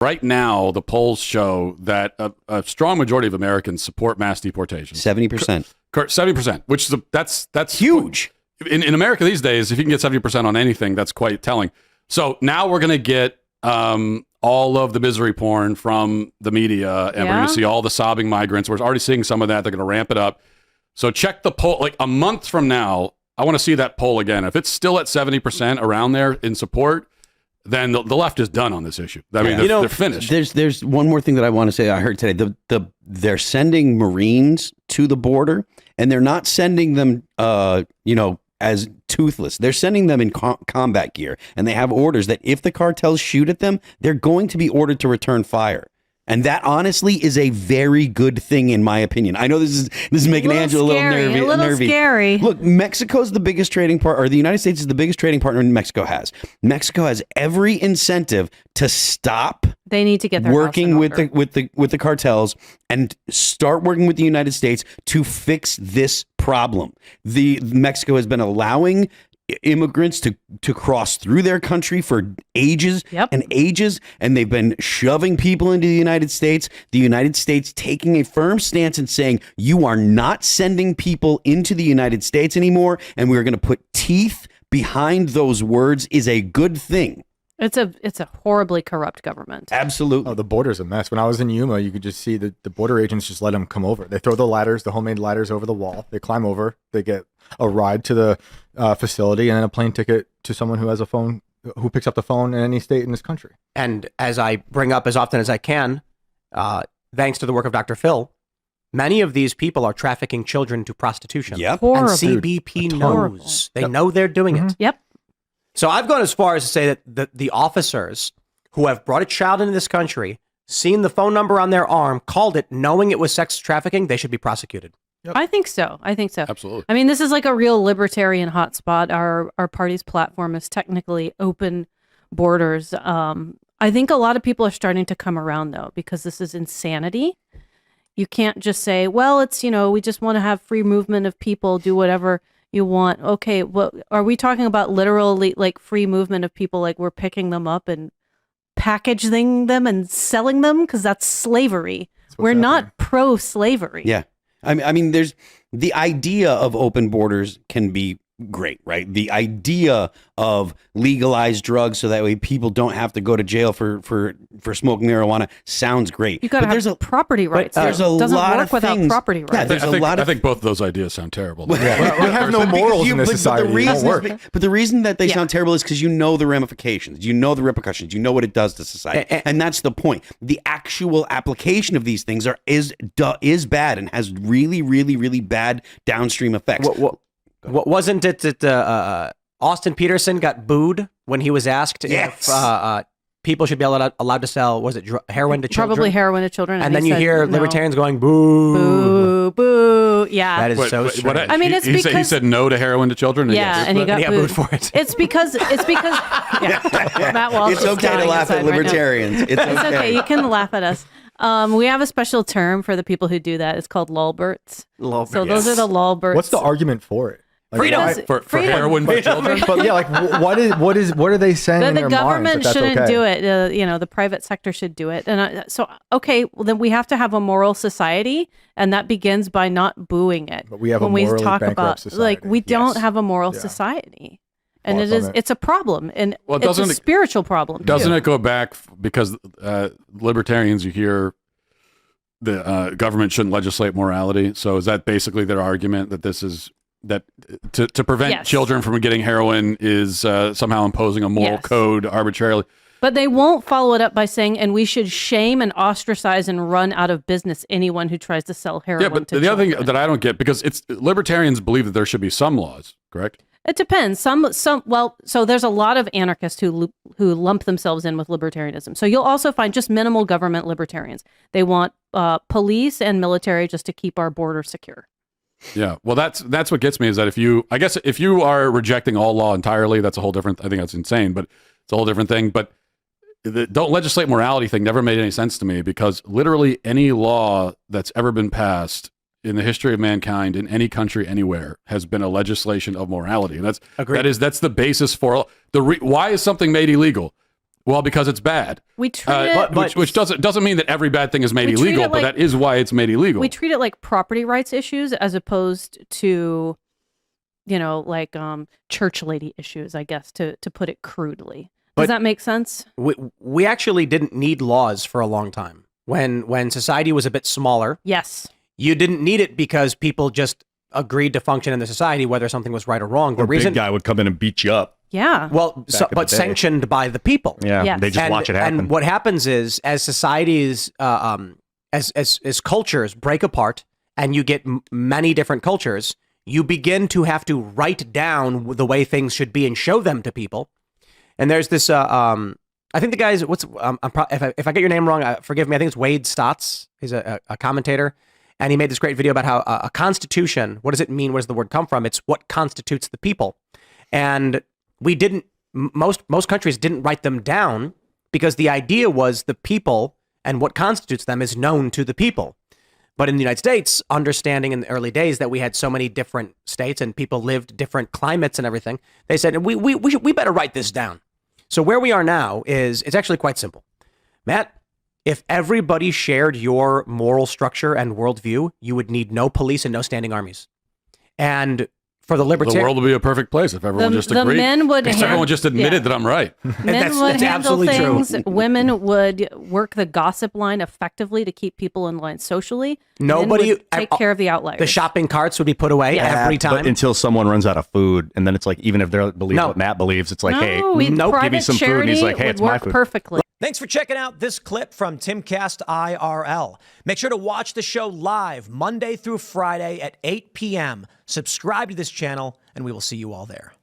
Right now, the polls show that a strong majority of Americans support mass deportation. 70%. 70%, which is that's huge. In America these days, if you can get 70% on anything, that's quite telling. So now we're going to get all of the misery porn from the media, and we're going to see all the sobbing migrants. We're already seeing some of that. They're going to ramp it up. So check the poll. Like a month from now, I want to see that poll again. If it's still at 70% around there in support, then the left is done on this issue. I mean, they're finished. There's one more thing that I want to say. I heard today. They're sending Marines to the border, and they're not sending them, as toothless. They're sending them in combat gear, and they have orders that if the cartels shoot at them, they're going to be ordered to return fire. And that honestly is a very good thing in my opinion. I know this is making Angela a little scary. Look, Mexico's the biggest trading partner, or the United States is the biggest trading partner Mexico has. Mexico has every incentive to stop. They need to get their working with the cartels and start working with the United States to fix this problem. Mexico has been allowing immigrants to cross through their country for ages and ages, and they've been shoving people into the United States. The United States taking a firm stance and saying, you are not sending people into the United States anymore, and we're going to put teeth behind those words is a good thing. It's a horribly corrupt government. Absolutely. Oh, the border's a mess. When I was in Yuma, you could just see the border agents just let them come over. They throw the homemade ladders over the wall. They climb over. They get a ride to the facility and then a plane ticket to someone who has a phone, who picks up the phone in any state in this country. And as I bring up as often as I can, thanks to the work of Dr. Phil, many of these people are trafficking children to prostitution. Yep. And CBP knows. They know they're doing it. Yep. So I've gone as far as to say that the officers who have brought a child into this country, seen the phone number on their arm, called it, knowing it was sex trafficking, they should be prosecuted. Yep. I think so. Absolutely. I mean, this is like a real libertarian hotspot. Our party's platform is technically open borders. I think a lot of people are starting to come around, though, because this is insanity. You can't just say, well, it's, we just want to have free movement of people, do whatever you want. Okay, well, are we talking about literally like free movement of people, like we're picking them up and packaging them and selling them? Because that's slavery. We're not pro-slavery. Yeah. I mean, there's the idea of open borders can be great, right? The idea of legalized drugs so that way people don't have to go to jail for smoking marijuana sounds great. You got to have property rights. There's a doesn't lot work of without things. property rights. Yeah, I think both of those ideas sound terrible. We have no morals in this society. But the reason that they sound terrible is because you know the ramifications, you know the repercussions, you know what it does to society, and that's the point. The actual application of these things is bad and has really, really, really bad downstream effects. What wasn't it that Austin Peterson got booed when he was asked if people should be allowed to sell, was it heroin to children? Probably heroin to children. And then you hear libertarians going, boo. Boo, boo. Yeah. That is so strange. I mean, it's because... He said no to heroin to children? And he got booed for it. It's because Matt Walsh it's okay to laugh at libertarians. Right, it's okay. You can laugh at us. We have a special term for the people who do that. It's called lulberts. So those are the lulberts. What's the argument for it? Like, freedom for heroin for children. But yeah, like what are they saying in their minds? The government shouldn't okay? do it. The private sector should do it. And well, then we have to have a moral society, and that begins by not booing it. But we have when a morally bankrupt society. Like we don't have a moral society, and it's a problem, and it's a spiritual problem. Doesn't it go back because libertarians? You hear the government shouldn't legislate morality. So is that basically their argument that this is? That to prevent children from getting heroin is somehow imposing a moral code arbitrarily. But they won't follow it up by saying, and we should shame and ostracise and run out of business anyone who tries to sell heroin to children. The other thing that I don't get, because libertarians believe that there should be some laws, correct? It depends. So there's a lot of anarchists who lump themselves in with libertarianism. So you'll also find just minimal government libertarians. They want police and military just to keep our border secure. Yeah, well, that's what gets me is that if you are rejecting all law entirely, that's a whole different. I think that's insane, but it's a whole different thing. But the don't legislate morality thing never made any sense to me because literally any law that's ever been passed in the history of mankind in any country anywhere has been a legislation of morality, and that's the basis for why is something made illegal? Well, because it's bad. We treat it, which doesn't mean that every bad thing is made We treat illegal, it but like- that is why it's made illegal. we treat it like property rights issues as opposed to, like church lady issues, I guess, to put it crudely. Does that make sense? We actually didn't need laws for a long time. When society was a bit smaller, Yes. you didn't need it because people just agreed to function in the society, whether something was right or wrong. The Or reason, big guy would come in and beat you up. Yeah. well, in the but day. sanctioned by the people. Yeah, Yes. they just and, watch it happen. And what happens is, as societies, as cultures break apart, and you get many different cultures, you begin to have to write down the way things should be and show them to people. And there's this. I think the guy's if I get your name wrong, forgive me. I think it's Wade Stotts. He's a commentator, and he made this great video about how a constitution. What does it mean? Where does the word come from? It's what constitutes the people, and we didn't. Most countries didn't write them down because the idea was the people and what constitutes them is known to the people. But in the United States, understanding in the early days that we had so many different states and people lived different climates and everything, they said we better write this down. So where we are now is it's actually quite simple. Matt, if everybody shared your moral structure and worldview, you would need no police and no standing armies. And for the the libertarian, world would be a perfect place if everyone just the agreed. men would if everyone just admitted that I'm right. Men That's- would that's handle absolutely true. things. Women would work the gossip line effectively to keep people in line socially. Nobody- Men would take care of the outliers. the shopping carts would be put away Yeah. every time. But until someone runs out of food, and then it's like, even if they believe No. what Matt believes, it's like, no, hey, we, nope, private give me some food. And he's charity like, hey, would it's my work food. perfectly. Thanks for checking out this clip from Timcast IRL. Make sure to watch the show live Monday through Friday at 8 p.m. Subscribe to this channel, and we will see you all there.